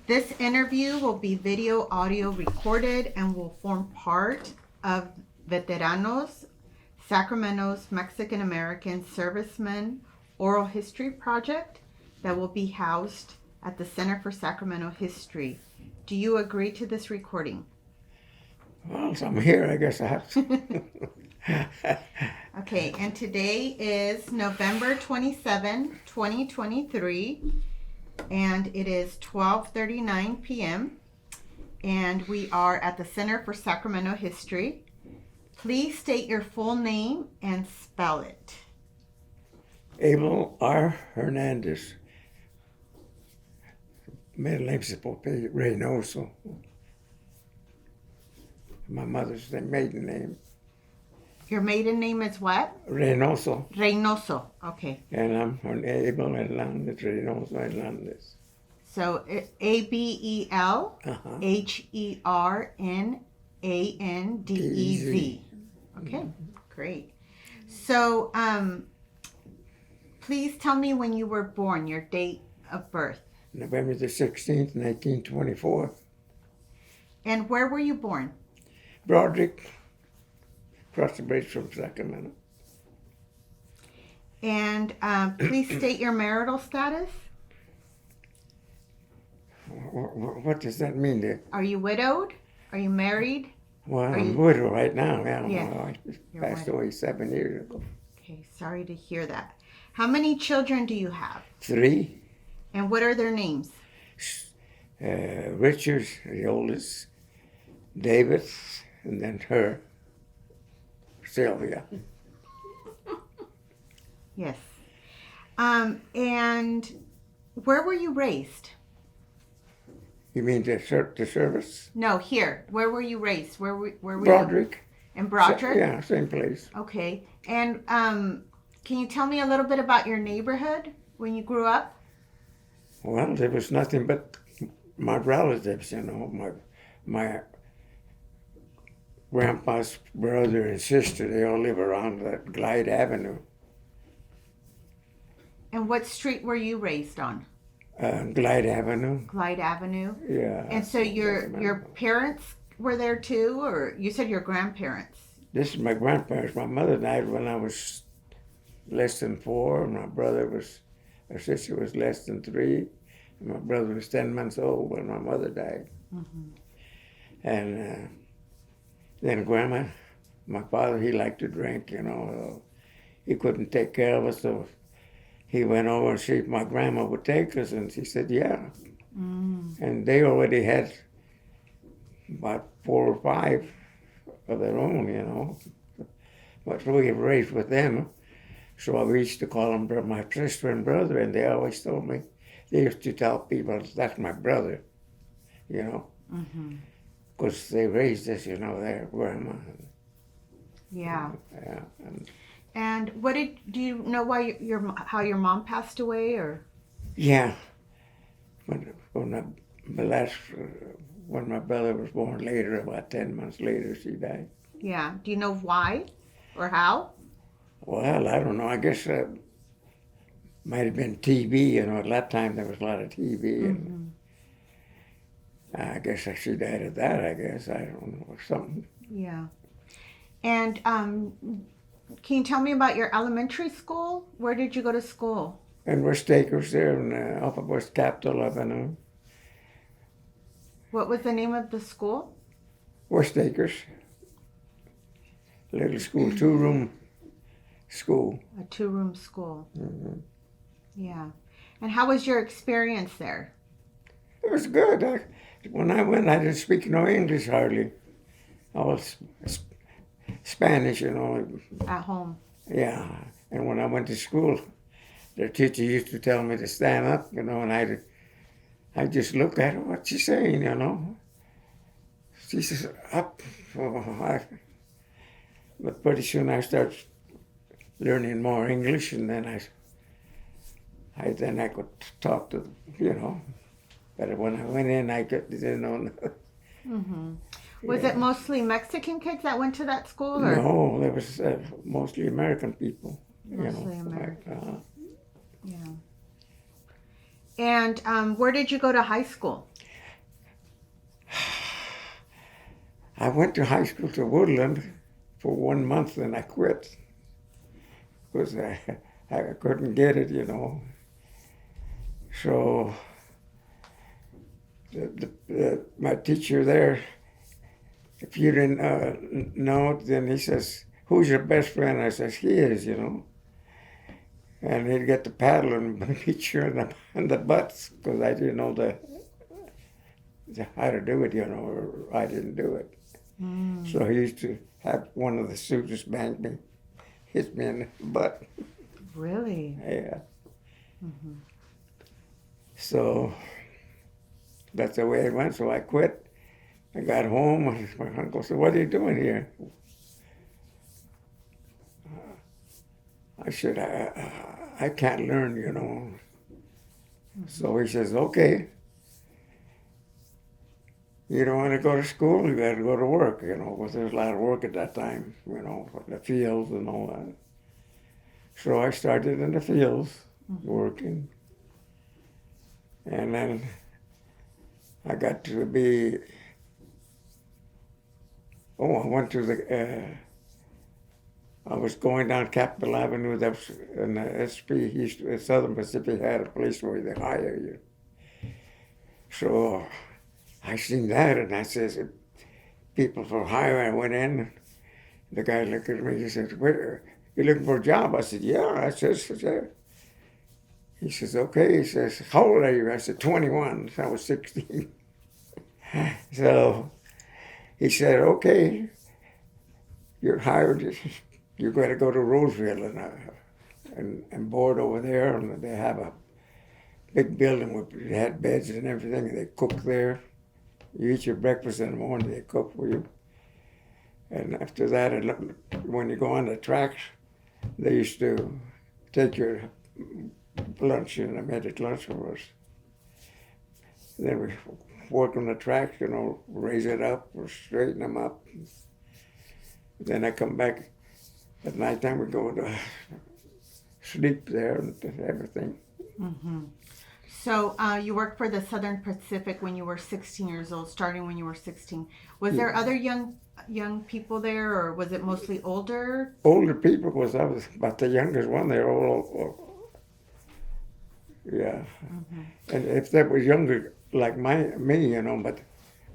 This interview will be video, audio recorded and will form part of Veteranos, Sacramento's Mexican American Servicemen Oral History Project that will be housed at the Center for Sacramento History. Do you agree to this recording? Well, so I'm here, I guess I have to. Okay, and today is November 27, 2023, and it is 12:39 p.m., and we are at the Center for Sacramento History. Please state your full name and spell it. Abel R. Hernandez. Middle name's supposed to be Reynoso. My mother's maiden name. Your maiden name is what? Reynoso. Reynoso. Okay. And I'm on Abel Hernandez, Reynoso Hernandez. So Abel Hernandez. Okay, great. So please tell me when you were born, your date of birth. November the 16th, 1924. And where were you born? Broderick, across the bridge from Sacramento. And please state your marital status. What does that mean there? Are you widowed? Are you married? Well, I'm widowed right now. Yes, I passed away 7 years ago. Okay, sorry to hear that. How many children do you have? 3. And what are their names? Richard, the oldest, David, and then her, Sylvia. Yes. And where were you raised? You mean the service? No, here. Where were you raised? Where were Broderick. You? In Broderick? Yeah, same place. Okay. And can you tell me a little bit about your neighborhood when you grew up? Well, there was nothing but my relatives, you know, my grandpa's brother and sister, they all live around that Glide Avenue. And what street were you raised on? Glide Avenue. Glide Avenue? Yeah. And so your parents were there too, or you said your grandparents? This is my grandparents. My mother died when I was less than 4. Her sister was less than 3. And my brother was 10 months old when my mother died. Mm-hmm. And then Grandma, my father, he liked to drink, you know. He couldn't take care of us, so he went over and see if my grandma would take us, and she said, yeah. Mm. And they already had about 4 or 5 of their own, you know. But we were raised with them. So I used to call them my sister and brother, and they always told me, they used to tell people, that's my brother, you know. Because they raised us, you know, their grandma. Yeah. Yeah. And do you know why how your mom passed away, or? Yeah. When my brother was born later, about 10 months later, she died. Yeah. Do you know why or how? Well, I don't know. I guess might have been TB. You know, at that time there was a lot of TB, and I guess she died of that. I guess I don't know, or something. Yeah. And can you tell me about your elementary school? Where did you go to school? In West Acres, there in off of West Capitol Avenue. What was the name of the school? West Acres. Little school, 2-room school. A 2-room school. Mm-hmm. Yeah. And how was your experience there? It was good. When I went, I didn't speak no English hardly. I was Spanish, you know. At home. Yeah. And when I went to school, the teacher used to tell me to stand up, you know, and I just looked at her, what's she saying, you know? She says, up. But pretty soon I started learning more English, and then I could talk to, you know. But when I went in, I didn't know. Mm-hmm. Was it mostly Mexican kids that went to that school? Or? No, there was mostly American people. Mostly American. Like, Yeah. And where did you go to high school? I went to high school to Woodland for 1 month, and I quit because I couldn't get it, you know. So my teacher there, if you didn't know, then he says, "Who's your best friend?" I says, "He is, you know." And he'd get the paddle and beat you in the butts because I didn't know how to do it, you know, or I didn't do it. So he used to have one of the students bang me, hit me in the butt. Really? Yeah. So that's the way it went. So I quit. I got home, and my uncle said, "What are you doing here?" I said, I can't learn, you know. So he says, "Okay. You don't want to go to school, you got to go to work, you know, because there's a lot of work at that time, you know, the fields and all that." So I started in the fields working. And then I got to be, I went to I was going down Capitol Avenue, that was in the SP, Southern Pacific had a place where they hire you. So I seen that, and I says, "People for hire." I went in, the guy looked at me, he said, "Where, you looking for a job?" I said, "Yeah." I says, "Yeah." He says, "Okay." He says, "How old are you?" I said, 21. So I was 16. So he said, "Okay, you're hired. You got to go to Roseville and board over there. And they have a big building where they had beds and everything. And they cook there. You eat your breakfast in the morning. They cook for you. And after that, when you go on the tracks, they used to take your lunch, and I made it lunch for us. Then we work on the tracks, you know, raise it up or straighten them up. Then I come back at nighttime. We go to sleep there and everything. So you worked for the Southern Pacific when you were 16 years old, starting when you were 16. Was there other young people there, or was it mostly older? Older people, because I was about the youngest one. They're all yeah. And if they were younger like me, you know, but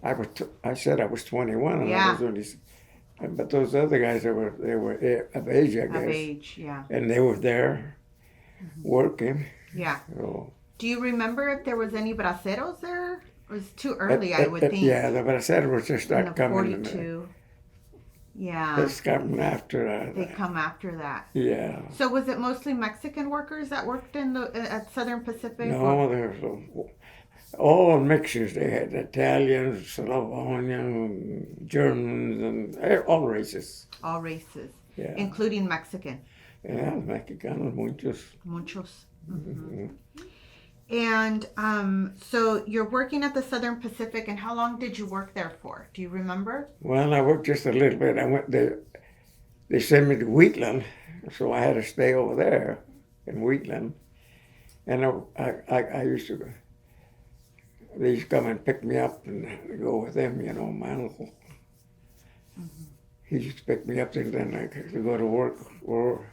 I said I was 21, and I was only. But those other guys, they were of age, I guess. Of age, yeah. And they were there working. Yeah. So. Do you remember if there was any braceros there? It was too early, I would think. Yeah, the braceros just start coming. 42. Yeah. It's coming after that. They come after that. Yeah. So was it mostly Mexican workers that worked at Southern Pacific? No, there's all mixtures. They had Italians, Slavonian, Germans, and all races. All races. Yeah. Including Mexican. Yeah, Mexicanos, muchos. Muchos. And so you're working at the Southern Pacific, and how long did you work there for? Do you remember? Well, I worked just a little bit. I went there. They sent me to Wheatland, so I had to stay over there in Wheatland. And I used to, they used to come and pick me up and go with them, you know, my uncle. He used to pick me up, and then I could go to work, or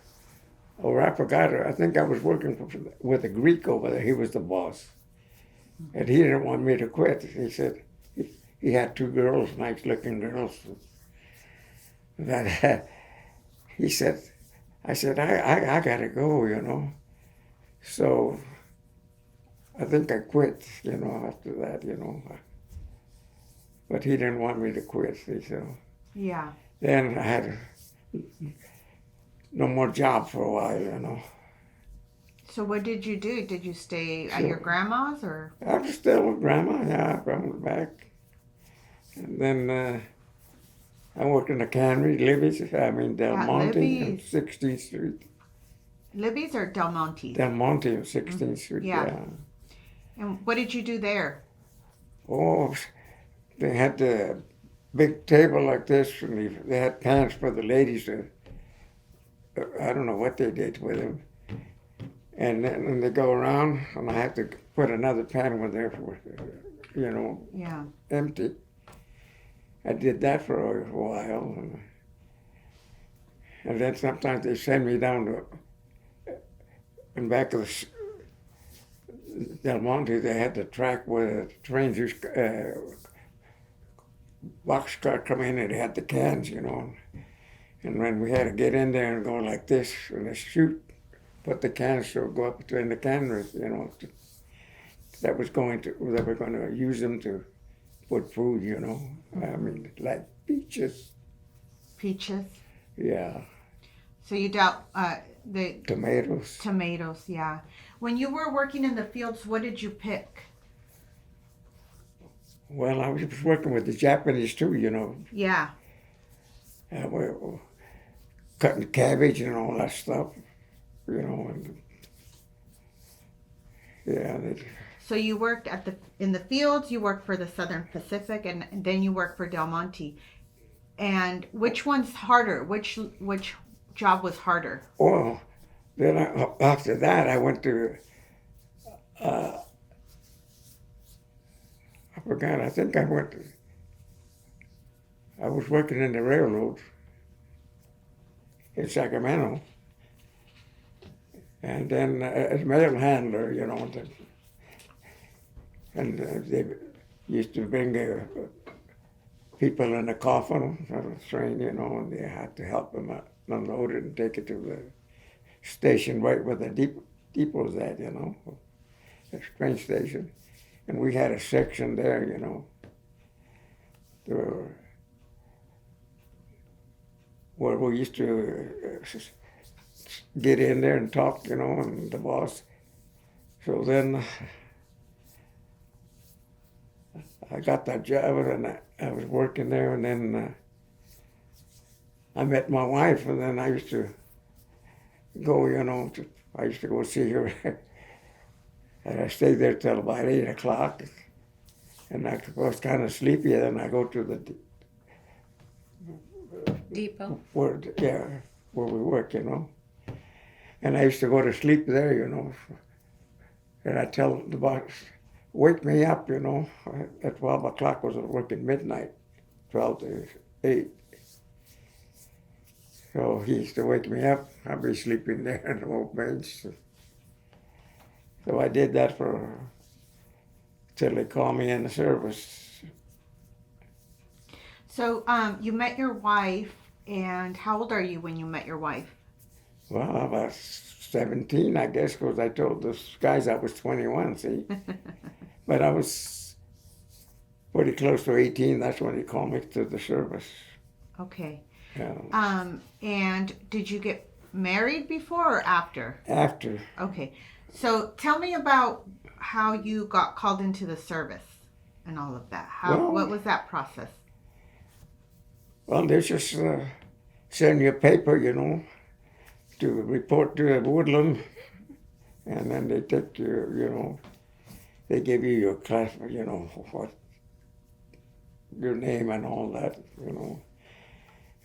I forgot it. I think I was working with a Greek over there. He was the boss. And he didn't want me to quit. He said he had 2 girls, nice-looking girls. That he said, I said, I got to go, you know. So I think I quit, you know, after that, you know. But he didn't want me to quit, so. Yeah. Then I had no more job for a while, you know. So what did you do? Did you stay at your grandma's, or? I was still with Grandma, yeah, Grandma's back. And then I worked in the cannery, Del Monte on 16th Street. Libby's or Del Monte? Del Monte on 16th Street, yeah. And what did you do there? Oh, they had the big table like this, and they had pans for the ladies to, I don't know what they did with them. And then they go around, and I have to put another pan with there for, you know, empty. I did that for a while. And then sometimes they send me down to, in back of Del Monte, they had the track where the trains used boxcar come in and they had the cans, And when we had to get in there and go like this and shoot, put the cans to go up between the cameras, that was they were going to use them to put food, I mean, like peaches. Peaches. Yeah. So you doubt the Tomatoes. tomatoes, yeah. When you were working in the fields, what did you pick? Well, I was working with the Japanese too, Yeah. We were cutting cabbage and all that stuff, and yeah. So you worked in the fields, you worked for the Southern Pacific, and then you worked for Del Monte. And which one's harder? Which job was harder? Well, then after that, I went to, I forgot, I think I was working in the railroad in Sacramento. And then as mail handler, and they used to bring people in a coffin on a train, and they had to help them unload it and take it to the station right where the depot's at, the train station. And we had a section there, where we used to get in there and talk, and the boss. So then I got that job and I was working there, and then I met my wife, and then I used to go, I used to go see her. And I stayed there till about 8 o'clock, and I was kind of sleepy. Then I go to the depot. Where we work, And I used to go to sleep there, And I tell the boss, wake me up, At 12 o'clock was working midnight, 12 to 8. So he used to wake me up. I'd be sleeping there in the old bench. So I did that till they called me in the service. So you met your wife, and how old are you when you met your wife? Well, I was 17, I guess, because I told those guys I was 21, see? But I was pretty close to 18. That's when he called me to the service. Okay. Yeah. And did you get married before or after? After. Okay. So tell me about how you got called into the service and all of that. What was that process? Well, they just send you a paper, to report to the woodland, and then they take you, they give you your class, what, your name and all that,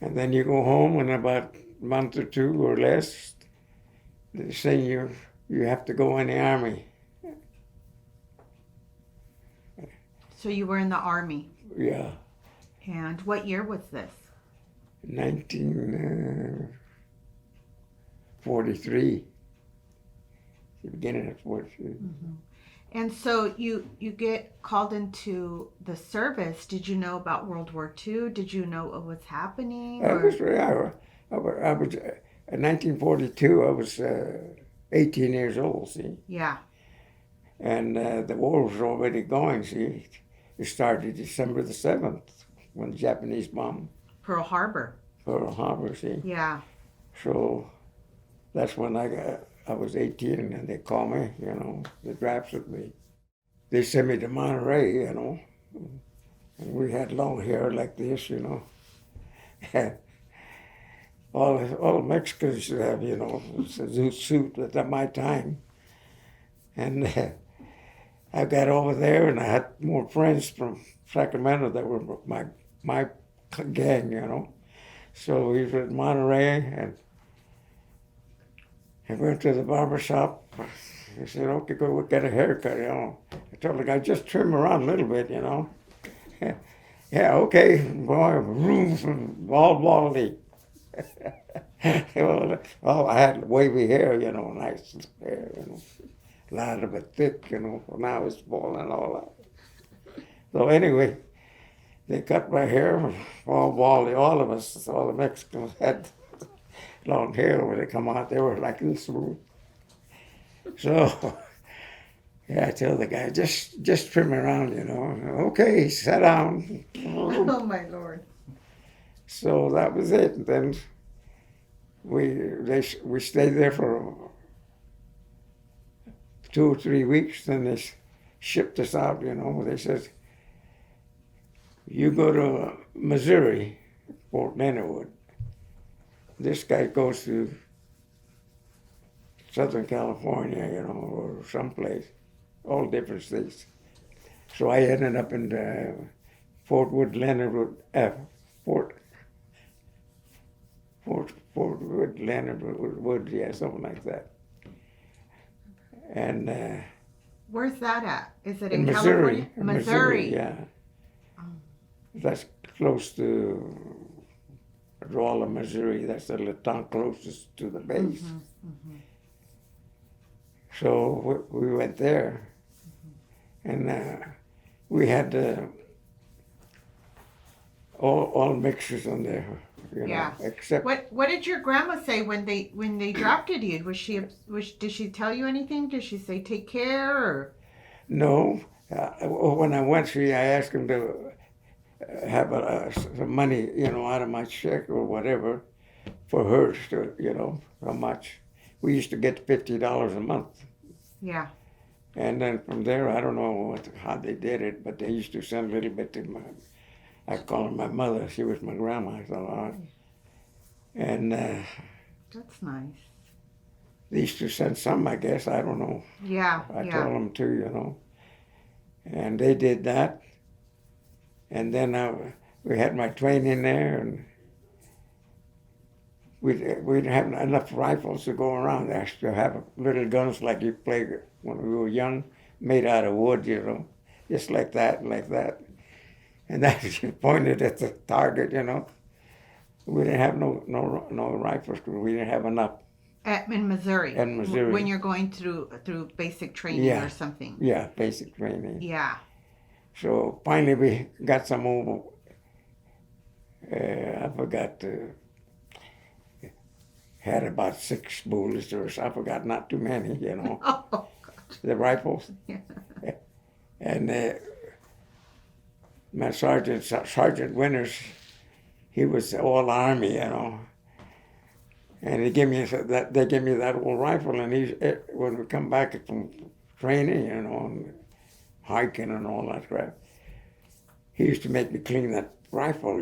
And then you go home, and about a month or two or less, they say you have to go in the Army. So you were in the Army. Yeah. And what year was this? 1943. The beginning of 43. Mm-hmm. And so you get called into the service. Did you know about World War II? Did you know what was happening? I was in 1942. I was 18 years old. See. Yeah. And the war was already going. See, it started December the 7th when the Japanese bombed Pearl Harbor. Pearl Harbor. See. Yeah. So that's when I was 18, and they called me, they drafted me. They sent me to Monterey, and we had long hair like this, all Mexicans have, a suit at my time. And I got over there, and I had more friends from Sacramento that were my gang, So we were in Monterey, and I went to the barber shop. He said, okay, go get a haircut, I told the guy, just trim around a little bit, Yeah, okay, boy, room from all Baldy. Well, I had wavy hair, nice hair, a lot of it thick, now it's falling all out. So anyway, they cut my hair, all baldy, all of us, all the Mexicans had long hair when they come out, they were like this smooth. So, yeah, I tell the guy, just trim around, Okay, sit down. Oh my Lord. So that was it. And then we stayed there for 2 or 3 weeks. Then they shipped us out. They said, "You go to Missouri, Fort Leonard. This guy goes to Southern California, or someplace, all different states." So I ended up in Fort Wood, Leonard Wood, Fort Wood, Leonard Wood, yeah, something like that. And Where's that at? Is it in in Missouri, California? Missouri. yeah. That's close to Rolla, Missouri. That's the little town closest to the base. So we went there, and we had all mixtures on there, Yeah. except What did your grandma say when they drafted you? Did she tell you anything? Did she say take care or? no. When I went, I asked him to have some money, out of my check or whatever, for hers to, how much. We used to get $50 a month. Yeah. And then from there, I don't know how they did it, but they used to send a little bit to I call her my mother. She was my grandma. And That's nice. they used to send some, I guess. I don't know. Yeah. I told them to, And they did that. And then we had my training there, and we didn't have enough rifles to go around. They used to have little guns like you played when we were young, made out of wood, just like that. And that you pointed at the target, We didn't have no rifles because we didn't have enough. In Missouri. In Missouri. When you're going through basic training or something. Yeah, basic training. Yeah. So finally we got some over. I forgot. Had about 6 bullets or so. I forgot, not too many, Oh, God. The rifles. Yeah. And my Sergeant Winters, he was all Army, And they gave me that old rifle, and when we come back from training, and hiking and all that crap, he used to make me clean that rifle,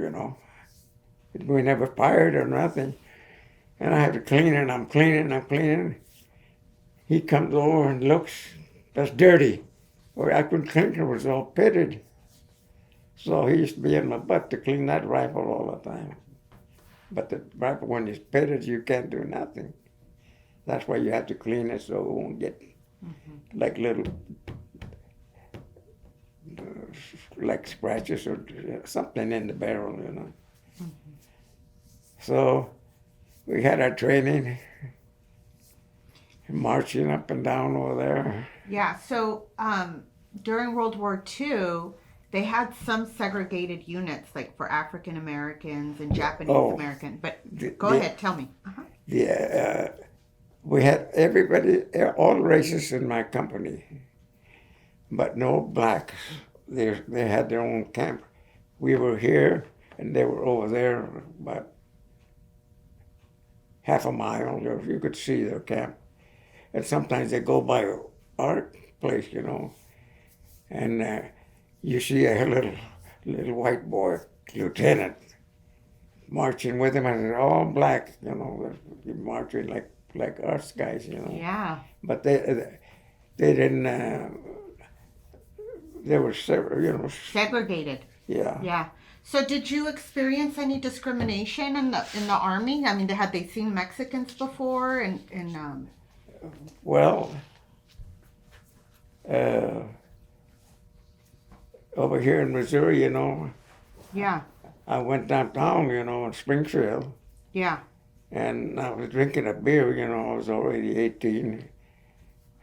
We never fired or nothing. And I had to clean it, I'm cleaning. He comes over and looks, that's dirty. Well, I couldn't clean it, it was all pitted. So he used to be in my butt to clean that rifle all the time. But the rifle, when it's pitted, you can't do nothing. That's why you have to clean it so it won't get like little, like scratches or something in the barrel, So we had our training, marching up and down over there. Yeah. So during World War II, they had some segregated units, like for African Americans and Japanese American. But go ahead, tell me. Yeah, we had everybody, all races in my company, but no blacks. They had their own camp. We were here, and they were over there, about half a mile. You could see their camp, and sometimes they go by our place, and you see a little white boy, lieutenant, marching with him, and they're all black, marching like us guys, Yeah. But they didn't. They were Segregated. Yeah. Yeah. So did you experience any discrimination in the Army? I mean, had they seen Mexicans before? Well, over here in Missouri, Yeah. I went downtown, in Springfield, Yeah. and I was drinking a beer, I was already 18.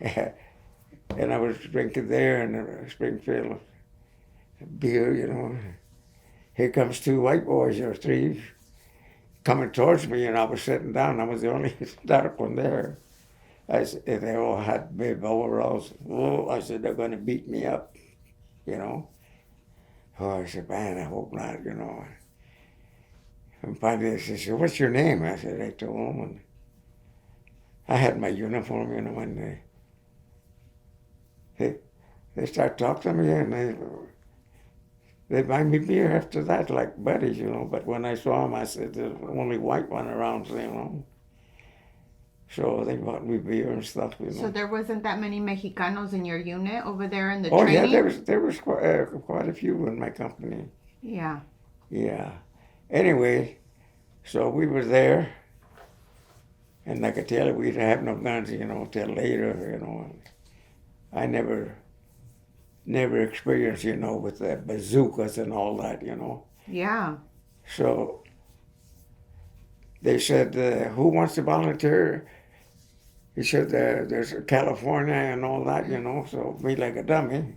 And I was drinking there in Springfield, beer. Here comes two white boys or three coming towards me, and I was sitting down. I was the only dark one there. They all had big overalls. Oh, I said, they're going to beat me up. Oh, I said, man, I hope not. And finally they said, what's your name? I said, I told them, and I had my uniform, and they start talking to me, and they buy me beer after that, like buddies, But when I saw them, I said, there's only white one around. So they bought me beer and stuff. So there wasn't that many Mexicanos in your unit over there in the Oh training? yeah, there was quite a few in my company. Yeah. Yeah. Anyway, so we were there, and I could tell you we didn't have no guns, till later. I never experienced, with the bazookas and all that. Yeah. So they said, who wants to volunteer? He said, there's California and all that, So me like a dummy,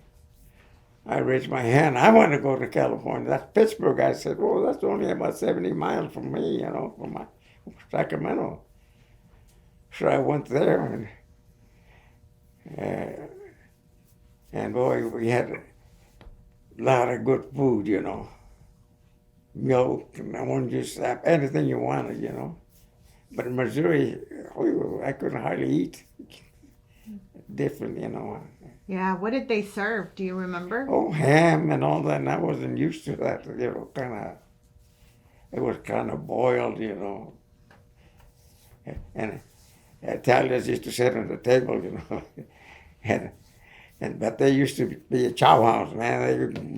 I raised my hand. I want to go to California. That's Pittsburgh. I said, oh, that's only about 70 miles from me, from my Sacramento. So I went there, and boy, we had a lot of good food, milk and orange juice, anything you wanted. But in Missouri, I couldn't hardly eat. Different. Yeah. What did they serve? Do you remember? Oh, ham and all that, and I wasn't used to that, it was kind of boiled, And Italians used to sit on the table, but they used to be a chow house, man.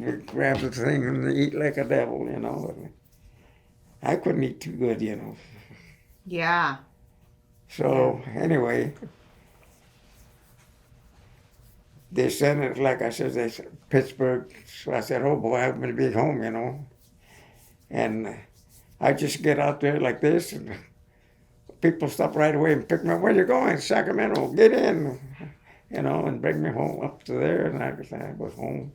They grab the thing and they eat like a devil, I couldn't eat too good, Yeah. So anyway, they sent it, like I said, they said Pittsburgh. So I said, oh boy, I'm going to be home, And I just get out there like this, and people stop right away and pick me up. Where you going? Sacramento. Get in, and bring me home up to there. And I was home.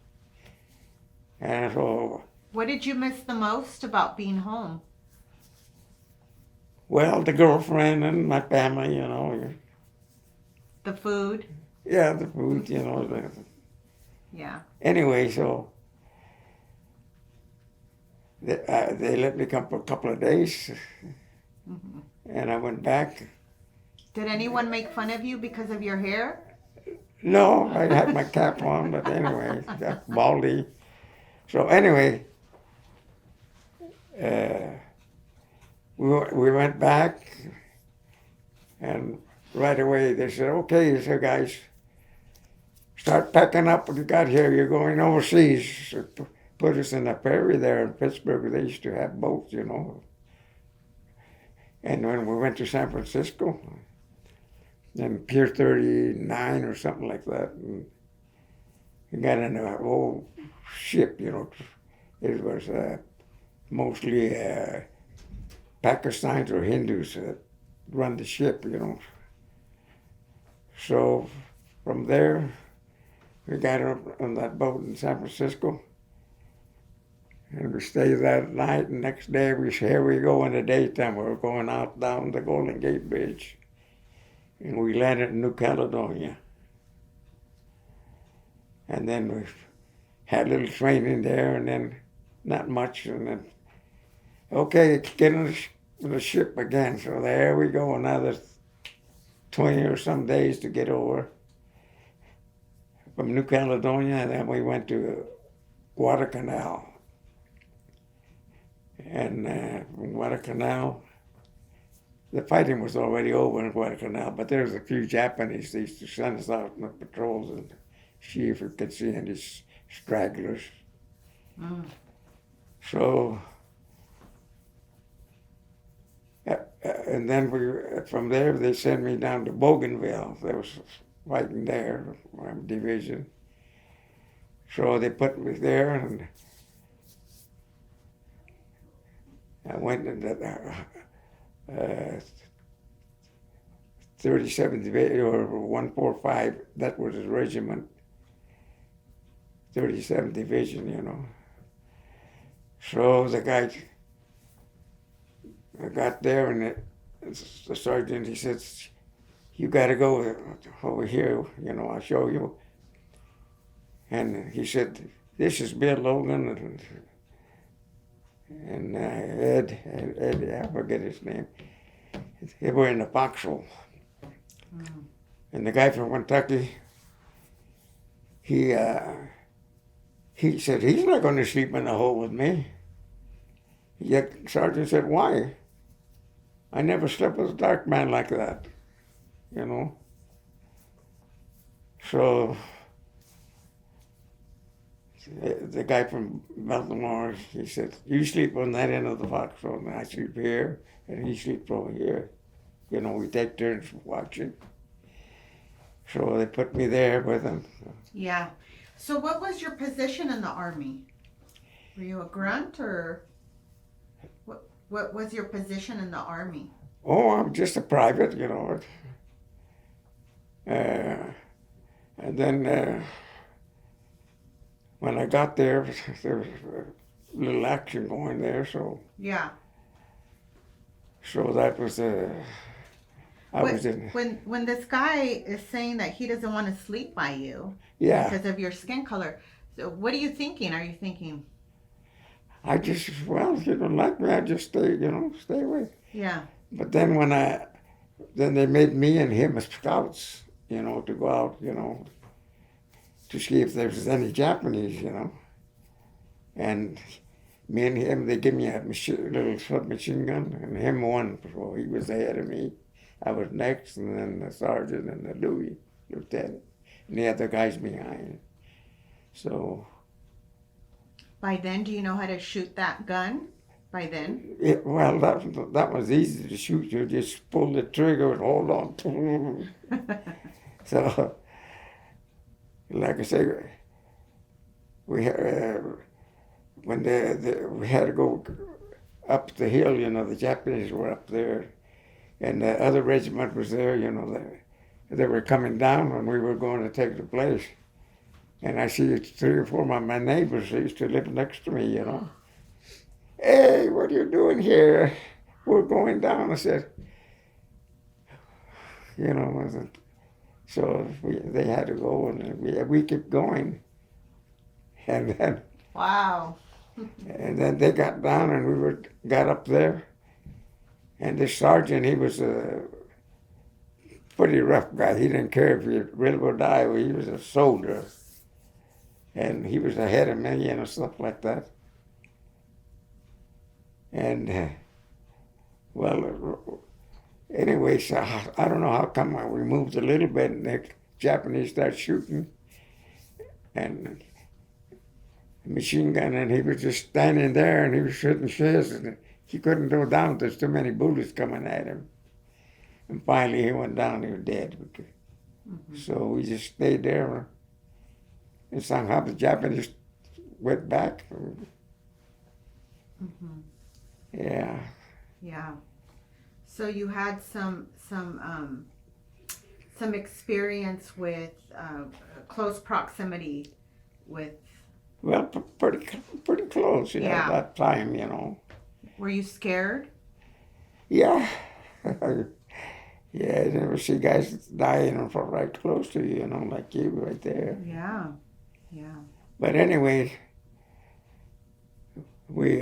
And so. What did you miss the most about being home? Well, the girlfriend and my family, The food? Yeah, the food, Yeah. Anyway, so they let me come for a couple of days, and I went back. Did anyone make fun of you because of your hair? No, I had my cap on, but anyway, got baldy. So anyway, we went back, and right away they said, okay, so guys, start packing up what you got here. You're going overseas. So put us in a ferry there in Pittsburgh. They used to have boats, And when we went to San Francisco, then Pier 39 or something like that, and we got in an old ship, It was mostly Pakistanis or Hindus that run the ship, So from there, we got on that boat in San Francisco, and we stayed that night. And next day, here we go in the daytime. We were going out down the Golden Gate Bridge, and we landed in New Caledonia. And then we had a little training there, and then not much, and then okay, get on the ship again. So there we go, another 20 or some days to get over from New Caledonia, and then we went to Guadalcanal. And from Guadalcanal, the fighting was already over in Guadalcanal, but there was a few Japanese. They used to send us out on the patrols and see if we could see any stragglers. Mm. So, and then from there they sent me down to Bougainville. There was fighting there, division. So they put me there, and I went in the 37th Division, or 145, that was his regiment, 37th Division, you know. So the guy, I got there, and the sergeant, he says, you got to go over here, you know, I'll show you. And he said, this is Bill Logan and Ed, I forget his name. They were in the foxhole. Mm. And the guy from Kentucky, he said, he's not going to sleep in the hole with me. Yet Sergeant said, why? I never slept with a dark man like that, you know. So the guy from Baltimore, he said, you sleep on that end of the foxhole, and I sleep here, and he sleeps over here. You know, we take turns watching. So they put me there with him. Yeah. So what was your position in the Army? Were you a grunt, or what was your position in the Army? Oh, I'm just a private, you know. And then when I got there was a little action going there, so. Yeah. So that was when this guy is saying that he doesn't want to sleep by you, yeah, because of your skin color, so what are you thinking? Are you thinking, I just, well, if you don't like me, I just stay, you know, stay away. Yeah. But then then they made me and him as scouts, you know, to go out, you know, to see if there was any Japanese, you know. And me and him, they give me a little submachine gun, and him one, so he was ahead of me. I was next, and then the sergeant and the lieutenant, and the other guys behind. So. By then, do you know how to shoot that gun? By then? Well, that was easy to shoot. You just pull the trigger and hold on. So, like I say, we when we had to go up the hill, you know, the Japanese were up there, and the other regiment was there, you know, they were coming down when we were going to take the place. And I see 3 or 4 of my neighbors who used to live next to me, you know. Hey, what are you doing here? We're going down. I said, you know, so they had to go, and we kept going. And then, wow. And then they got down, and we got up there. And the sergeant, he was a pretty rough guy. He didn't care if you really would die. He was a soldier. And he was ahead of me, you know, stuff like that. And, well, anyway, so I don't know how come we moved a little bit, and the Japanese started shooting, and machine gun, and he was just standing there, and he was shooting shells, and he couldn't go down. There's too many bullets coming at him. And finally, he went down. He was dead. Mm-hmm. So we just stayed there, and somehow the Japanese went back. Mm-hmm. Yeah. Yeah. So you had some experience with close proximity with. Well, pretty close, you know, at that time, you know. Were you scared? Yeah. Yeah, you never see guys dying from right close to you, you know, like you right there. Yeah. Yeah. But anyway, we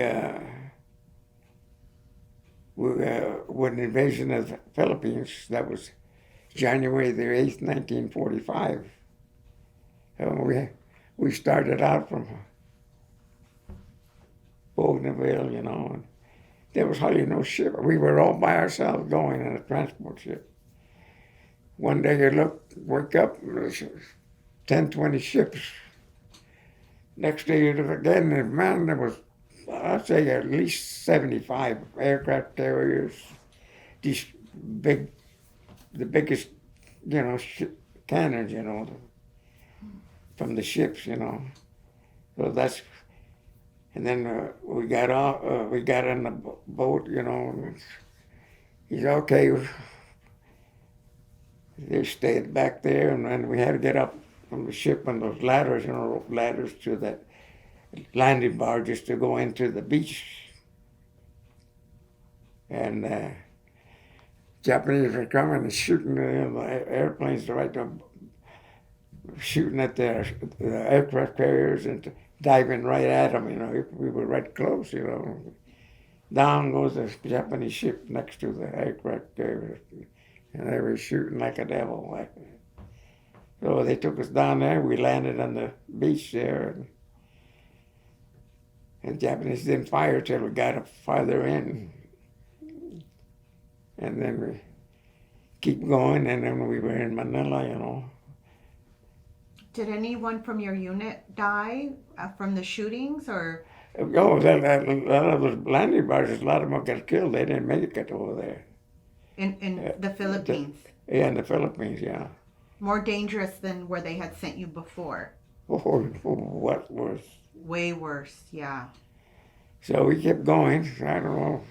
with an invasion of the Philippines, that was January the 8th, 1945. We started out from Bougainville, you know, and there was hardly no ship. We were all by ourselves going in a transport ship. One day you wake up, there's 10, 20 ships. Next day you look again, and man, there was, I'd say at least 75 aircraft carriers, these the biggest, you know, cannons, you know, from the ships, you know. So And then we got off. We got on the boat, you know. And he said, "Okay." They stayed back there, and then we had to get up from the ship on those ladders, you know, ladders to the landing barges to go into the beach. And Japanese were coming and shooting the airplanes right up, shooting at the aircraft carriers and diving right at them. You know, we were right close. You know, down goes the Japanese ship next to the aircraft carriers, and they were shooting like a devil. So they took us down there. We landed on the beach there, and the Japanese didn't fire till we got up farther in, and then we keep going, and then we were in Manila, you know. Did anyone from your unit die from the shootings, or? Oh, a lot of those landing barges, a lot of them got killed. They didn't make it over there. In the Philippines? Yeah, in the Philippines, yeah. More dangerous than where they had sent you before? Oh, what worse? Way worse, yeah. So we kept going. I don't know.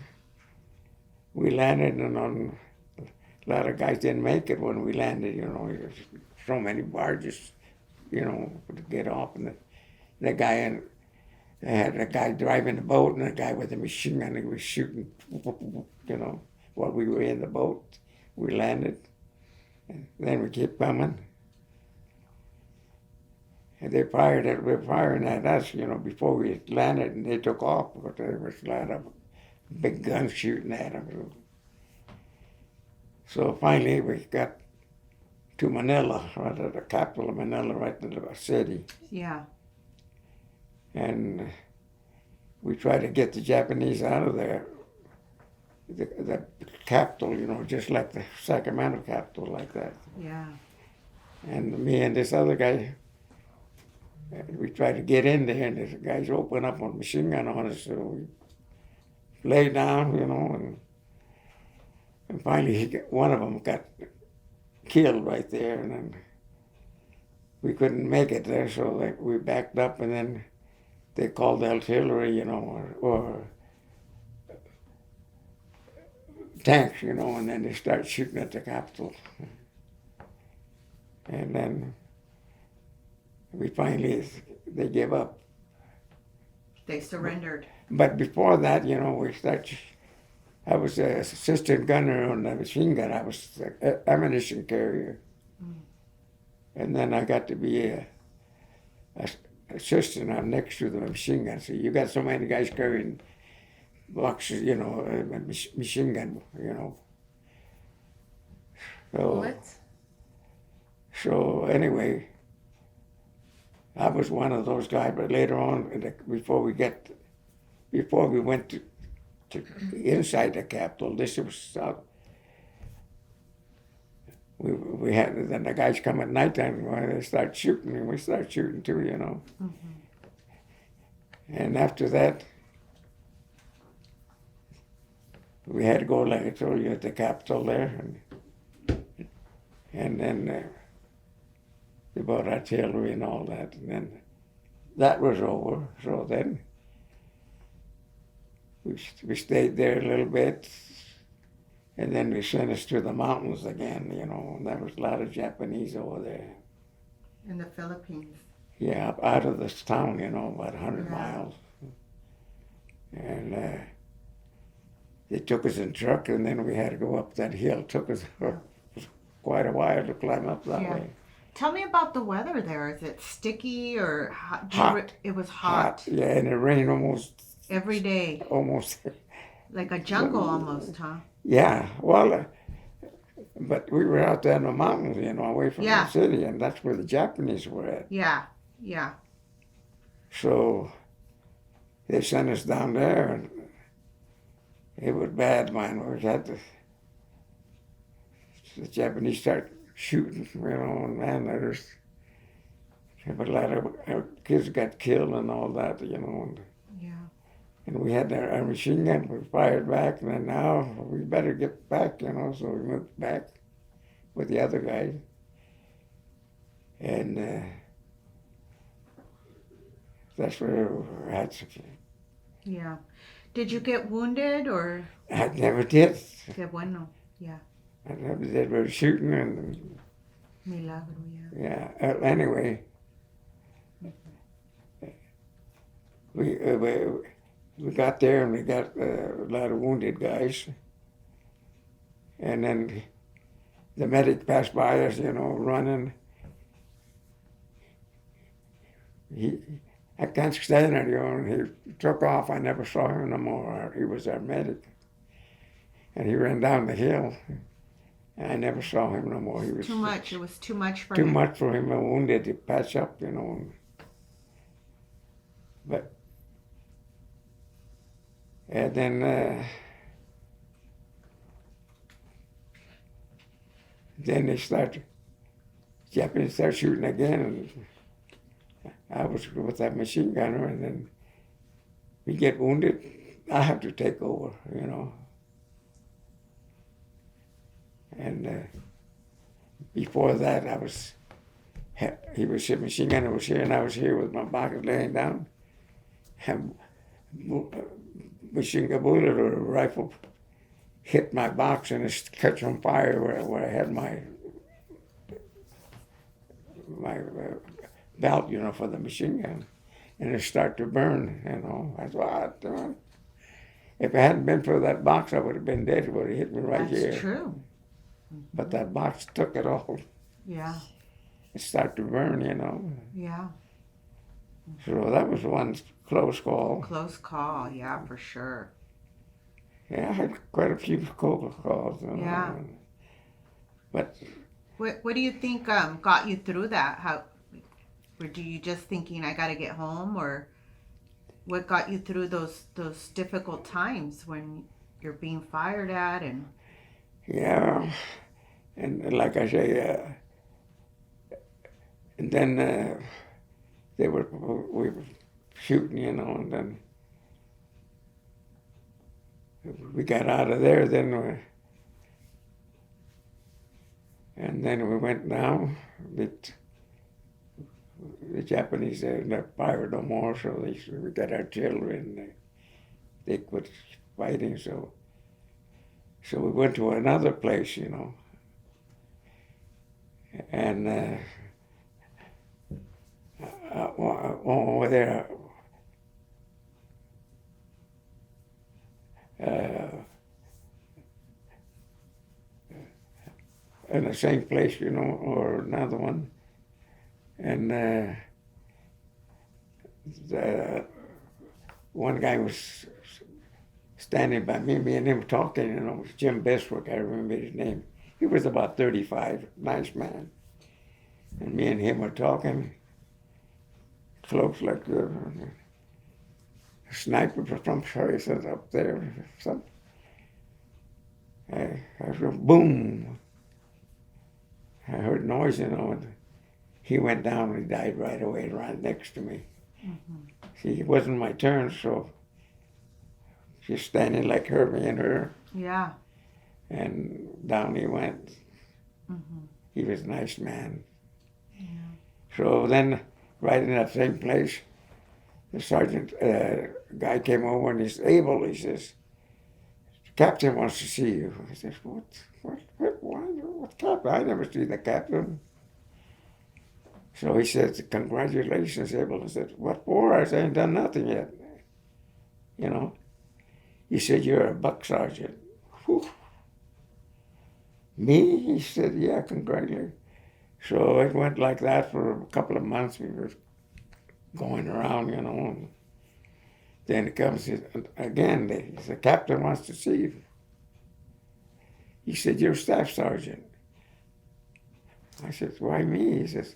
We landed, and a lot of guys didn't make it when we landed, you know. There's so many barges, you know, to get off. And the guy they had a guy driving the boat and a guy with a machine gun. He was shooting, you know, while we were in the boat. We landed, and then we kept coming. And they were firing at us, you know, before we landed, and they took off because there was a lot of big guns shooting at them. So finally we got to Manila, right at the capital of Manila, right in the city. Yeah. And we tried to get the Japanese out of there, the capital, you know, just like the Sacramento capital, like that. Yeah. And me and this other guy, we tried to get in there, and the guys opened up a machine gun on us, so we lay down, you know, and finally one of them got killed right there, and then we couldn't make it there, so we backed up, and then they called the artillery, you know, or tanks, you know, and then they started shooting at the Capitol. And then they gave up. They surrendered. But before that, you know, I was an assistant gunner on the machine gun. I was an ammunition carrier. Mm. And then I got to be a assistant. I'm next to the machine gun. So you got so many guys carrying boxes, you know, machine gun, you know. Bullets? So anyway, I was one of those guys. But later on, before we went to inside the Capitol, this was then the guys come at nighttime when they start shooting, and we start shooting too, you know. Mm-hmm. And after that, we had to go, like I told you, at the Capitol there, and then they brought artillery and all that, and then that was over. So then we stayed there a little bit, and then they sent us to the mountains again, you know, and there was a lot of Japanese over there. In the Philippines? Yeah, out of this town, you know, about 100 miles. And they took us in truck, and then we had to go up that hill. It took us quite a while to climb up that way. Tell me about the weather there. Is it sticky or hot? Hot. It was hot. Yeah, and it rained almost every day. Almost. Like a jungle almost, huh? Yeah, well, but we were out there in the mountains, you know, away from the city, and that's where the Japanese were at. Yeah, yeah. So they sent us down there, and it was bad, man. We had the Japanese start shooting, you know, and man, a lot of our kids got killed and all that, you know. And we had our machine gun, we fired back, and then now we better get back, you know, so we moved back with the other guys. And that's where we had Yeah. Did you get wounded or? I never did. Qué bueno. Yeah. I never did. We were shooting and Milagro, yeah. yeah. Anyway, we got there and we got a lot of wounded guys, and then the medic passed by us, running. I can't stand it, and he took off. I never saw him no more. He was our medic, and he ran down the hill. And I never saw him no more. He was too much. It was too much for too him. much for him. Wounded to patch up, But and then Japanese started shooting again, and I was with that machine gunner, and then we get wounded. I have to take over, And before that, he was here, machine gunner was here, and I was here with my pocket laying down. And machine gun bullet or a rifle hit my box and it catch on fire where I had my belt, for the machine gun, and it started to burn. I thought, if it hadn't been for that box, I would have been dead. It would have hit me right here. That's true. But that box took it all. Yeah. It started to burn, Yeah. So that was one close call. Close call, yeah, for sure. Yeah, I had quite a few close calls. Yeah. But what do you think got you through that? How were you just thinking I got to get home, or what got you through those difficult times when you're being fired at and? Yeah, and like I say, and then we were shooting, and then we got out of there. And then we went down. The Japanese not fired no more, so we got our children. They quit fighting, so we went to another place, and over there, in the same place, or another one, and the one guy was standing by me and him talking, it was Jim Bestwick, I remember his name. He was about 35, nice man. And me and him were talking, close like the sniper from Harrison up there. I heard boom. I heard noise, and he went down and he died right away, right next to me. Mm-hmm. See, it wasn't my turn, so she's standing like her, me and her. Yeah. And down he went. Mm-hmm. He was a nice man. Yeah. So then, right in that same place, the sergeant guy came over and he said, Abel, he says, the captain wants to see you. I said, what captain? I never see the captain. So he said, congratulations, Abel. I said, what for? I said, I ain't done nothing yet. He said, you're a buck sergeant. Whew. Me? He said, yeah, congratulations. So it went like that for a couple of months. We were going around, and then it comes again. The captain wants to see you. He said, you're a staff sergeant. I said, why me? He says,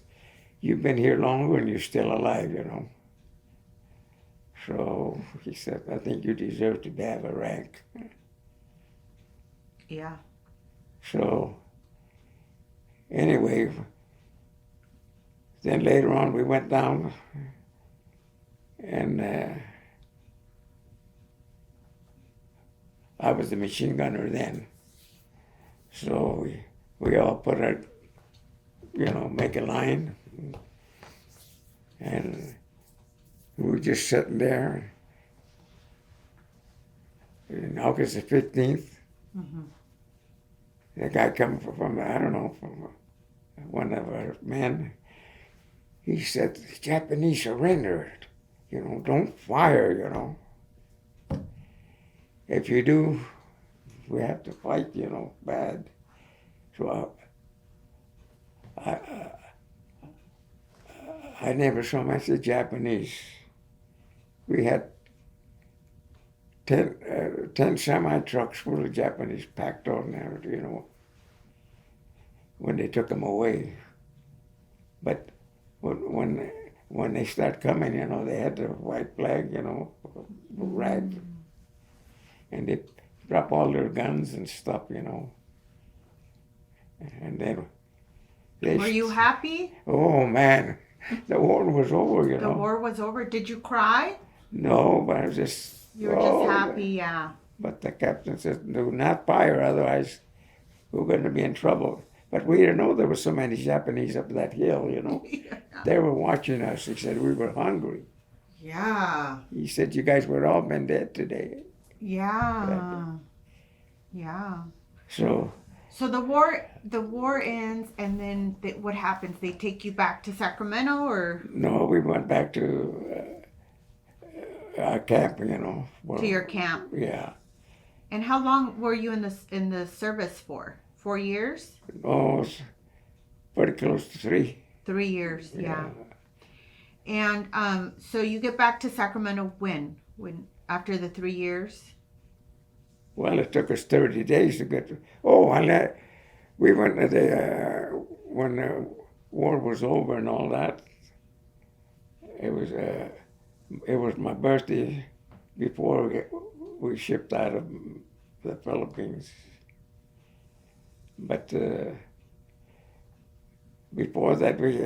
you've been here longer and you're still alive, So he said, I think you deserve to have a rank. Yeah. So anyway, then later on we went down and I was the machine gunner then. So we all put our, make a line, and we were just sitting there. in August the 15th. Mm-hmm. The guy coming from I don't know, from one of our men, he said, the Japanese surrendered. Don't fire, If you do, we have to fight, bad. So I never saw much of the Japanese. We had 10 semi-trucks full of Japanese packed on there, when they took them away. But when they start coming, they had the white flag, rag. And they drop all their guns and stuff, And then Were you happy? Oh, man. The war was over, The war was over. Did you cry? No, but I was just... You were just happy, yeah. But the captain said, do not fire, otherwise we're going to be in trouble. But we didn't know there were so many Japanese up that hill, Yeah. They were watching us. He said, we were hungry. Yeah. He said, you guys would all been dead today. Yeah. Yeah. So the war ends, and then what happens? They take you back to Sacramento, or no, we went back to our camp, to your camp? Yeah. And how long were you in the service for? 4 years? Oh, it's pretty close to 3. 3 years, yeah. And so you get back to Sacramento when? After the 3 years? Well, it took us 30 days to get to... we went to when the war was over and all that. It was my birthday before we shipped out of the Philippines. But before that, we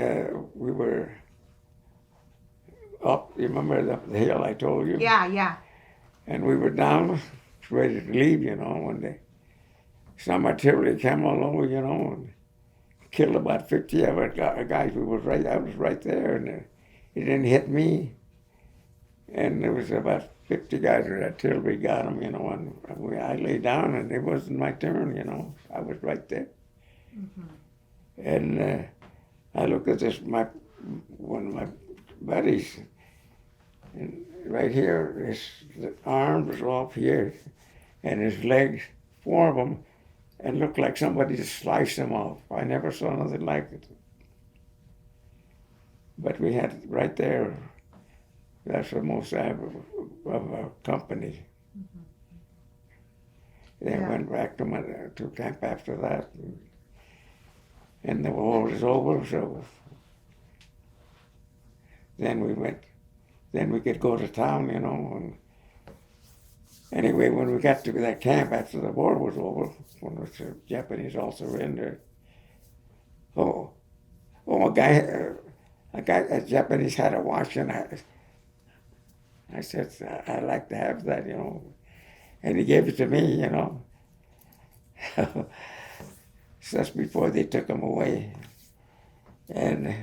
were up. You remember the hill I told you? Yeah, yeah. And we were down, ready to leave, when some artillery came all over, and killed about 50 of our guys. I was right there, and it didn't hit me. And there was about 50 guys with artillery got them, and I lay down, and it wasn't my turn, I was right there. Mm-hmm. And I looked at one of my buddies, and right here, his arms was off here, and his legs, 4 of them, and looked like somebody just sliced them off. I never saw nothing like it. But we had right there, that's the most of our company. Mm-hmm. They went back to camp after that, and the war was over, so then we could go to town, and anyway, when we got to that camp after the war was over, when the Japanese all surrendered, a Japanese had a watch, and I said, I'd like to have that, and he gave it to me, Just before they took him away, and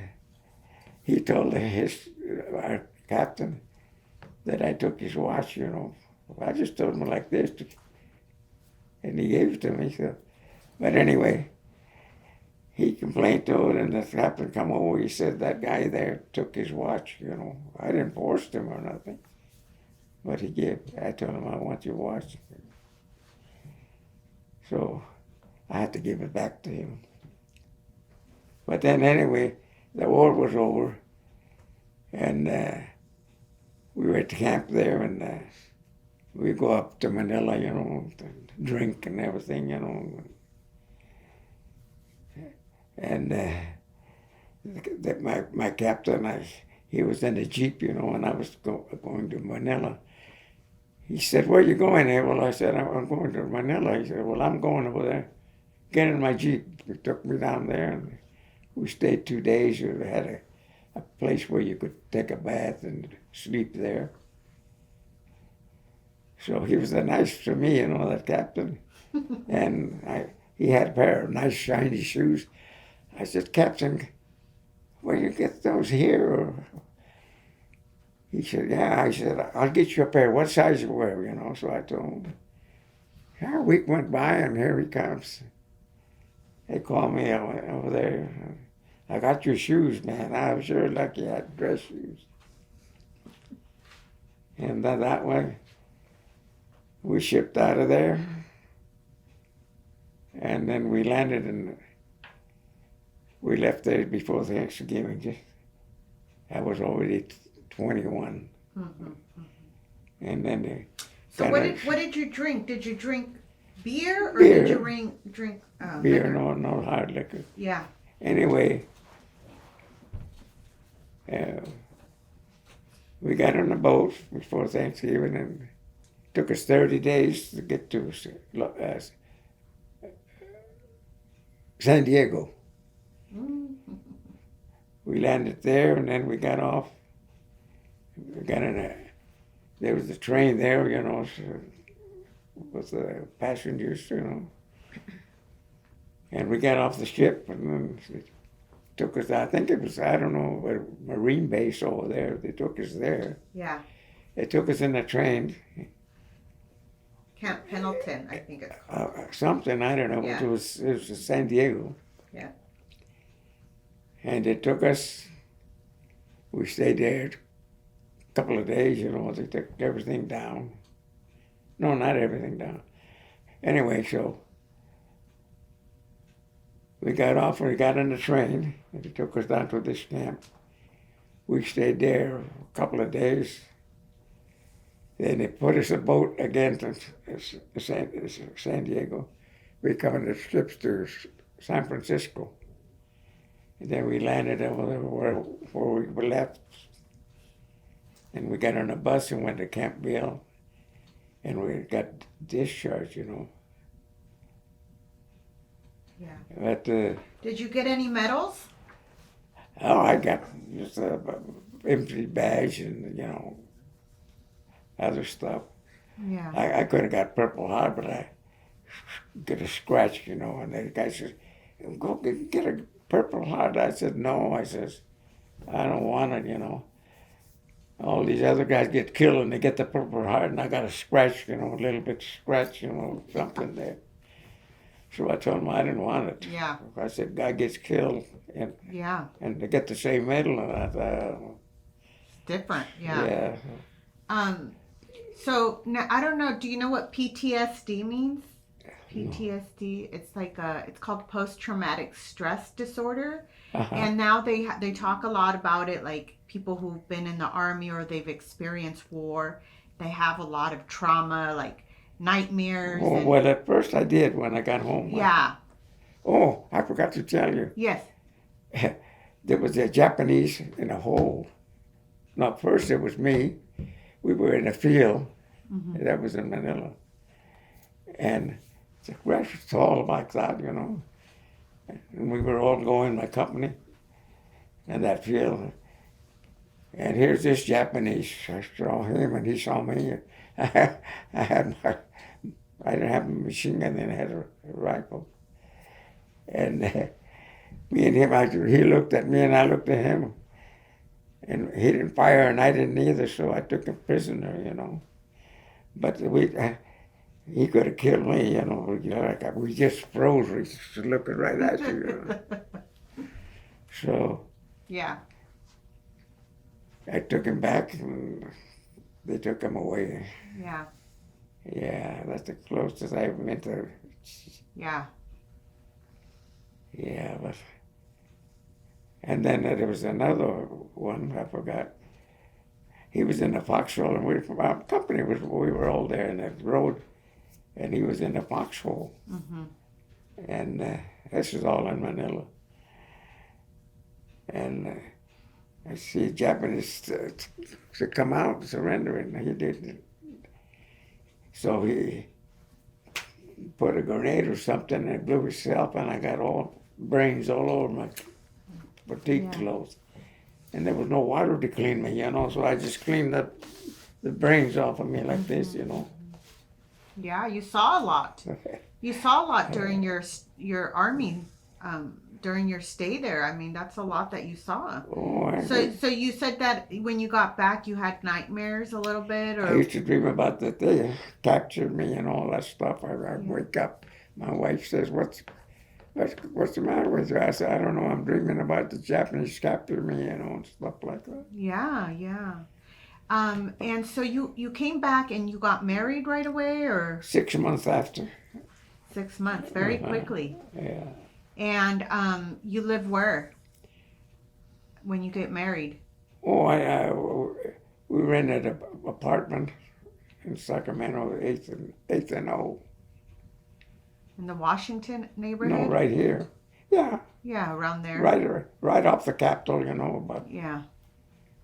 he told our captain that I took his watch, I just told him like this, and he gave it to me. So, but anyway, he complained to it, and the captain come over. He said that guy there took his watch. I didn't force him or nothing, but I told him I want your watch. So I had to give it back to him. But then anyway, the war was over, and we were at camp there, and we go up to Manila, to drink and everything, And my captain, he was in the Jeep, and I was going to Manila. He said, where are you going, Abel? I said, I'm going to Manila. He said, well, I'm going over there. Get in my Jeep. He took me down there, and we stayed 2 days. We had a place where you could take a bath and sleep there. So he was nice to me, that captain. And he had a pair of nice shiny shoes. I said, Captain, where you get those here? Or... He said, yeah. I said, I'll get you a pair. What size you wear, So I told him. A week went by, and here he comes. They called me over there. I got your shoes, man. I was sure lucky I had dress shoes. And then that way, we shipped out of there. And then we landed we left there before Thanksgiving. I was already 21. And then So what did you drink? Did you drink beer or Beer. did you drink beer, liquor? no hard liquor. Yeah. Anyway, we got on the boat before Thanksgiving, and it took us 30 days to get to San Diego. We landed there, and then we got off. We got in there was a train there, with the passengers, And we got off the ship, and then it took us, I think it was, I don't know, a Marine base over there. They took us there. Yeah. They took us in the train. Camp Pendleton, I think it's called. Something, I don't know. Yeah. It was San Diego. Yeah. And it took us, we stayed there a couple of days, They took everything down. No, not everything down. Anyway, so we got off and we got on the train, and it took us down to this camp. We stayed there a couple of days. Then they put us a boat again to San Diego. We covered the trips to San Francisco. And then we landed over there where we left. And we got on a bus and went to Camp Bill. And we got discharged, Yeah. But, Did you get any medals? I got just a empty badge and, other stuff. Yeah. I could have got Purple Heart, but I get a scratch, and the guy says, go get a Purple Heart. I said, no. I says, I don't want it, All these other guys get killed and they get the Purple Heart, and I got a scratch, a little bit scratch, something there. So I told him I didn't want it. Yeah. I said, guy gets killed, and they get the same medal, and I thought, different, yeah. Yeah. So now I don't know. Do you know what PTSD means? PTSD. It's like it's called post-traumatic stress disorder, and now they talk a lot about it. Like people who've been in the army or they've experienced war, they have a lot of trauma, like nightmares. Oh, well, at first I did when I got home. Yeah. Oh, I forgot to tell you. Yes. There was a Japanese in a hole. No, first it was me. We were in a field. That was in Manila. And the grass was tall like that, And we were all going, my company, in that field. And here's this Japanese. I saw him and he saw me. I didn't have a machine gun, then I had a rifle. And me and him, he looked at me and I looked at him. And he didn't fire and I didn't either, so I took him prisoner, But he could have killed me, like we just froze, we just looking right at you. So Yeah. I took him back and they took him away. Yeah. Yeah, that's the closest I ever been to. Yeah. Yeah, but. And then there was another one, I forgot. He was in the foxhole, and our company we were all there in the road, and he was in the foxhole. And this is all in Manila. And I see Japanese to come out, surrender, and he did. So he put a grenade or something and blew himself, and I got brains all over my fatigue clothes. And there was no water to clean me, so I just cleaned the brains off of me like this, Yeah, you saw a lot. You saw a lot during your army during your stay there. I mean, that's a lot that you saw. Oh, So you said that when you got back, you had nightmares a little bit, I or used to dream about that they captured me and all that stuff. I'd wake up. My wife says, What's the matter with you? I said, I don't know. I'm dreaming about the Japanese captured me, and stuff like that. yeah. And so you came back and you got married right away, or 6 months after. 6 months, very quickly. Yeah. And you live where when you get married? Oh, we rented an apartment in Sacramento, 8th and O. In the Washington neighborhood? No, right here. Yeah. Yeah, around there. Right off the Capitol,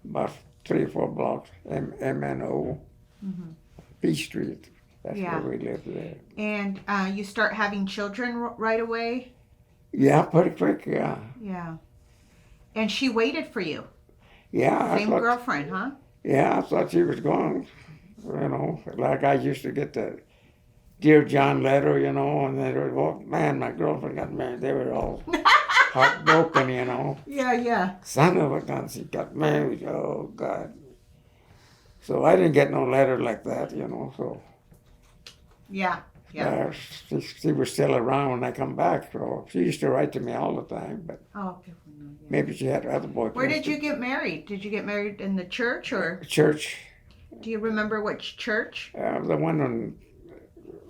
about 3 or 4 blocks, MNO, B Street. That's where we lived there. And you start having children right away? Yeah, pretty quick, yeah. Yeah. And she waited for you? Yeah. Same girlfriend, huh? Yeah, I thought she was gone. Like I used to get the Dear John letter, and they were, oh man, my girlfriend got married. They were all heartbroken, Yeah. Son of a gun, she got married. Oh, God. So I didn't get no letter like that, so. Yeah. She was still around when I come back, so she used to write to me all the time, but Okay. maybe she had other boyfriends. Where did you get married? Did you get married in the church, or? Church. Do you remember which church? The one on,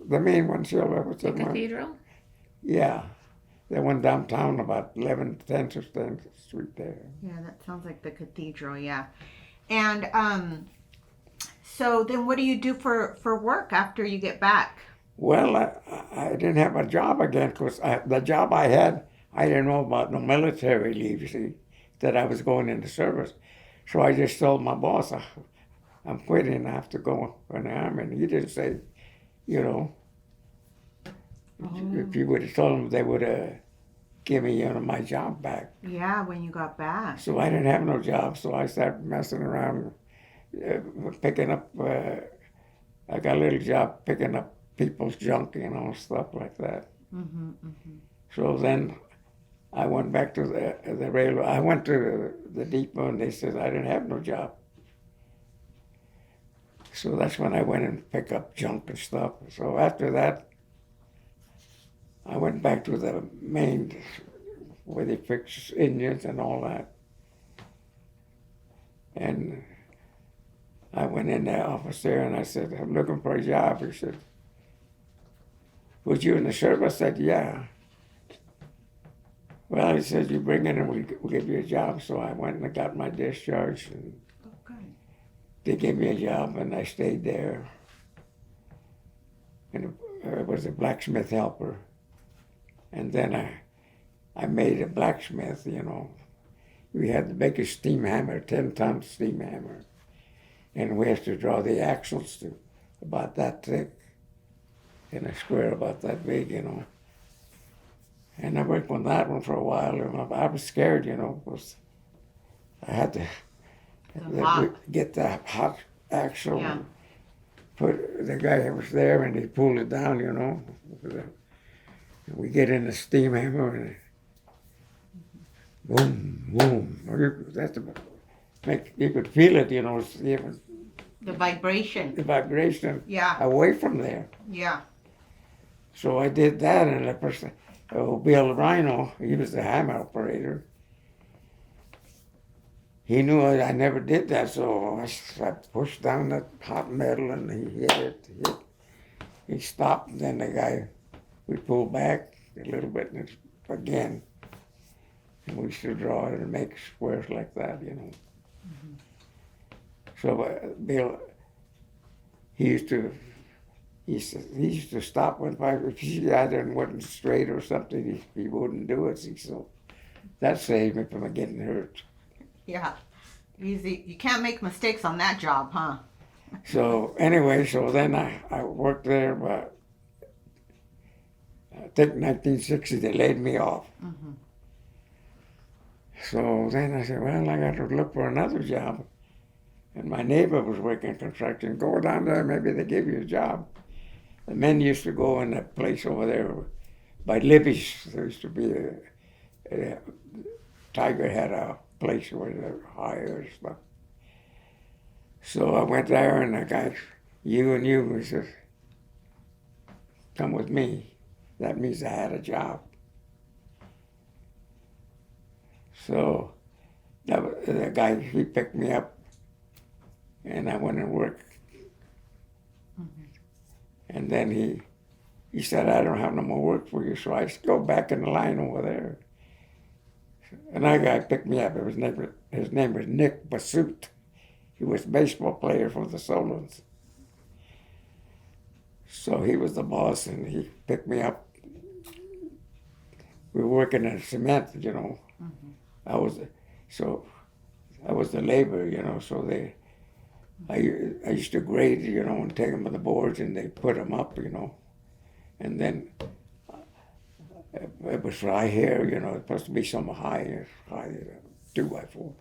the main one, Silver. What's The that one? cathedral? Yeah. The one downtown about 10th or 10th Street there. Yeah, that sounds like the cathedral, yeah. And so then what do you do for work after you get back? Well, I didn't have a job again because the job I had, I didn't know about no military leave, you see, that I was going into service. So I just told my boss, I'm quitting, I have to go in the army. And he didn't say, if you would have told them, they would have given me, my job back. Yeah, when you got back. So I didn't have no job, so I started messing around, picking up, I got a little job picking up people's junk, stuff like that. So then I went back to the railroad. I went to the depot, and they said I didn't have no job. So that's when I went and picked up junk and stuff. So after that, I went back to the main, where they fix engines and all that. And I went in the office there, and I said, I'm looking for a job. He said, was you in the service? I said, yeah. Well, he said, you bring it and we'll give you a job. So I went and I got my discharge, and they gave me a job, and I stayed there. And I was a blacksmith helper. And then I made a blacksmith, We had the biggest steam hammer, 10-ton steam hammer. And we had to draw the axles to about that thick in a square about that big, And I worked on that one for a while, and I was scared, because I had to get the hot axle and put the guy that was there, and he pulled it down, We get in the steam hammer, and boom, boom. You could feel it, The vibration. The vibration Yeah. away from there. Yeah. So I did that, and the person, Bill Rhino, he was the hammer operator. He knew I never did that, so I pushed down that hot metal, and he hit it. He stopped, and then the guy, we pulled back a little bit, and again, and we used to draw it and make squares like that, So Bill, he used to stop when if he either wasn't straight or something, he wouldn't do it. So that saved me from getting hurt. Yeah. Easy. You can't make mistakes on that job, huh? So anyway, then I worked there, but I think 1960 they laid me off. So then I said, well, I got to look for another job. And my neighbor was working construction. Go down there, maybe they give you a job. The men used to go in that place over there by Libby's. There used to be Tiger had a place where they hired and stuff. So I went there, and the guy, Yñiguez, says, "Come with me." That means I had a job. So the guy, he picked me up, and I went and worked. Mm-hmm. And then he said, "I don't have no more work for you," so I go back in the line over there. And that guy picked me up. His name was Nick Basut. He was a baseball player for the Solons. So he was the boss, and he picked me up. We were working in cement, you know. Mm-hmm. I was the labor, you know. So I used to grade, you know, and take them to the boards, and they put them up, you know. And then it was high here, you know. It's supposed to be some high 2x4.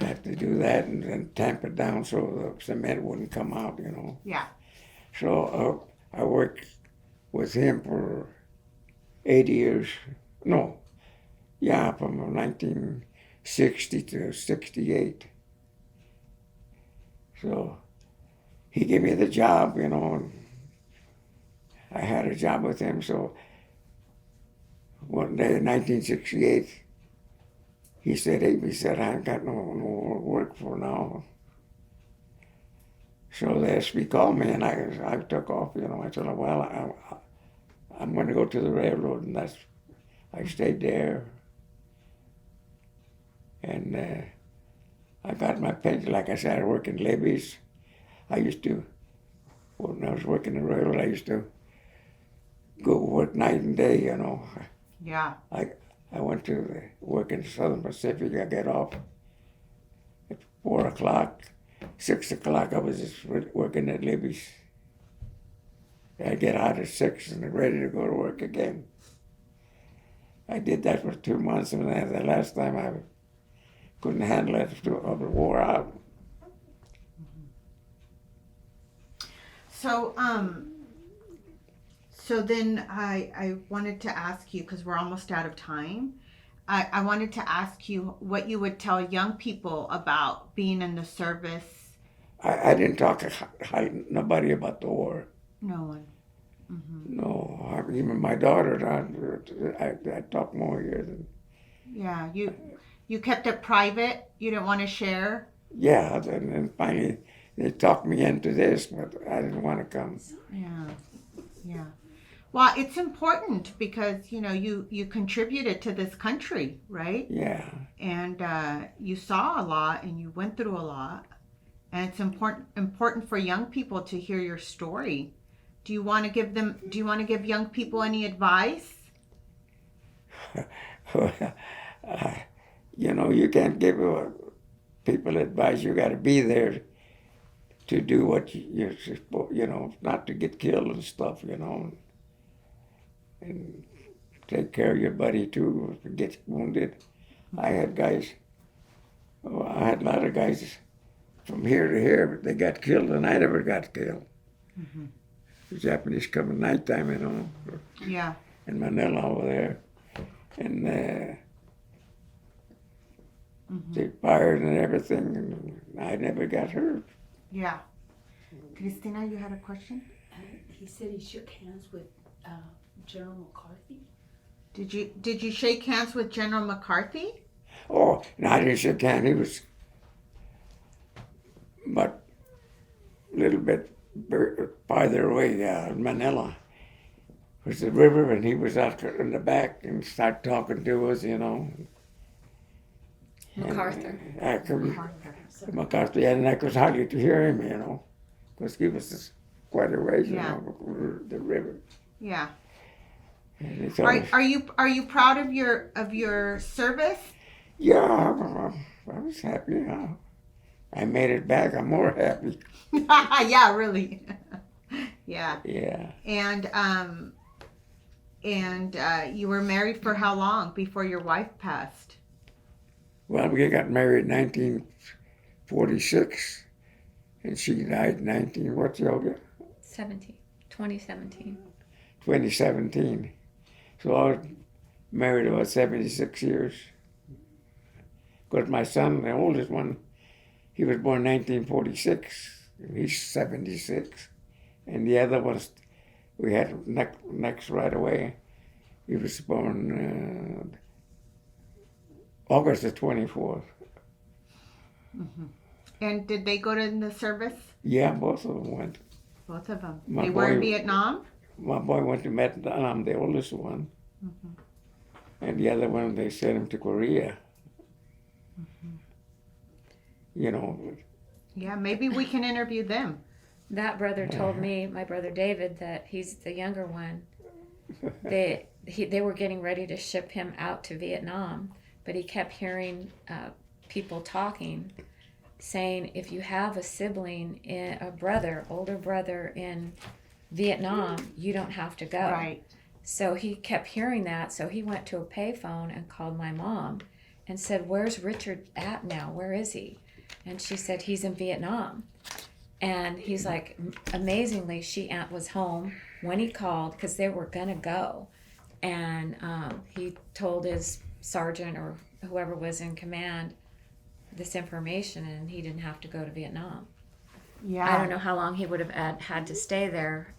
I had to do that and then tamp it down so the cement wouldn't come out, you know. Yeah. So I worked with him for 8 years. No, yeah, from 1960 to 68. So he gave me the job, you know, and I had a job with him. So one day in 1968, he said, "Abe," he said, "I ain't got no more work for now." So the SB called me, and I took off, you know. I said, "Well, I'm going to go to the railroad," and I stayed there. And I got my pension. Like I said, I worked in levies. I used to, when I was working the railroad, I used to go work night and day, you know. Yeah. I went to work in the Southern Pacific. I get off at 4 o'clock. 6 o'clock, I was just working at Libby's. I get out at 6 and ready to go to work again. I did that for 2 months, and then the last time I couldn't handle it, I wore out. So, so then I wanted to ask you, because we're almost out of time, I wanted to ask you what you would tell young people about being in the service. I didn't talk to nobody about the war. No one. Mm-hmm. No, even my daughter, I talked more here than... Yeah, you kept it private? You didn't want to share? Yeah, and then finally they talked me into this, but I didn't want to come. Yeah, yeah. Well, it's important because, you know, you contributed to this country, right? Yeah. And you saw a lot and you went through a lot. And it's important for young people to hear your story. Do you want to give young people any advice? You know, you can't give people advice. You got to be there to do what you're supposed, you know, not to get killed and stuff, you know. And take care of your buddy too if he gets wounded. I had a lot of guys from here to here, but they got killed, and I never got killed. Mm-hmm. The Japanese come at nighttime, you know. Yeah. In Manila over there, and they fired and everything, and I never got hurt. Yeah. Cristina, you had a question? He said he shook hands with General McCarthy. Did you shake hands with General McCarthy? Oh, no, I didn't shake hands. He was, but a little bit farther away, in Manila. Was the river, and he was out in the back and started talking to us, you know. MacArthur. MacArthur, and I could hardly hear him, you know, because he was just quite a ways, you know, the river. Yeah. Are you proud of your service? Yeah, I was happy. I made it back. I'm more happy. Yeah, really. Yeah. Yeah. And you were married for how long before your wife passed? Well, we got married in 1946, and she died in 2017. 2017. So I was married about 76 years. Because my son, the oldest one, he was born 1946. He's 76. And the other was, we had next right away. He was born August the 24th. Mm-hmm. And did they go to the service? Yeah, both of them went. Both of them. My They were in boy- Vietnam? My boy went to Vietnam, the oldest one. Mm-hmm. And the other one, they sent him to Korea. Mm-hmm. You know, Yeah, maybe we can interview them. That brother told me, my brother David, that he's the younger one. They were getting ready to ship him out to Vietnam, but he kept hearing people talking, saying, if you have a sibling, older brother in Vietnam, you don't have to go. Right. So he kept hearing that, so he went to a payphone and called my mom and said, where's Richard at now? Where is he? And she said, he's in Vietnam. And he's like, amazingly, she was home when he called because they were going to go. And he told his sergeant or whoever was in command this information, and he didn't have to go to Vietnam. Yeah. I don't know how long he would have had to stay there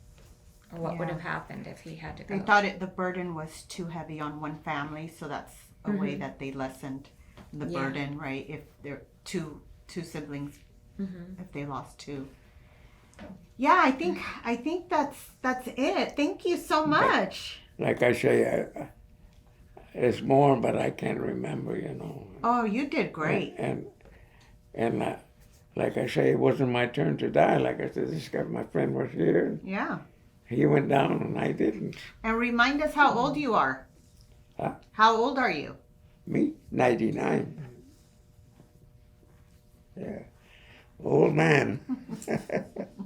or what would Yeah. have happened if he had to go. They thought the burden was too heavy on one family, so that's a way that they lessened the Yeah. burden, right? If they're two siblings, if they lost two. Yeah, I think that's it. Thank you so much. like I say, it's more, but I can't remember, you know. Oh, you did great. And like I say, it wasn't my turn to die. Like I said, this guy, my friend, was here. Yeah. He went down, and I didn't. And remind us how old you are. Huh? How old are you? Me, 99. Yeah, old man.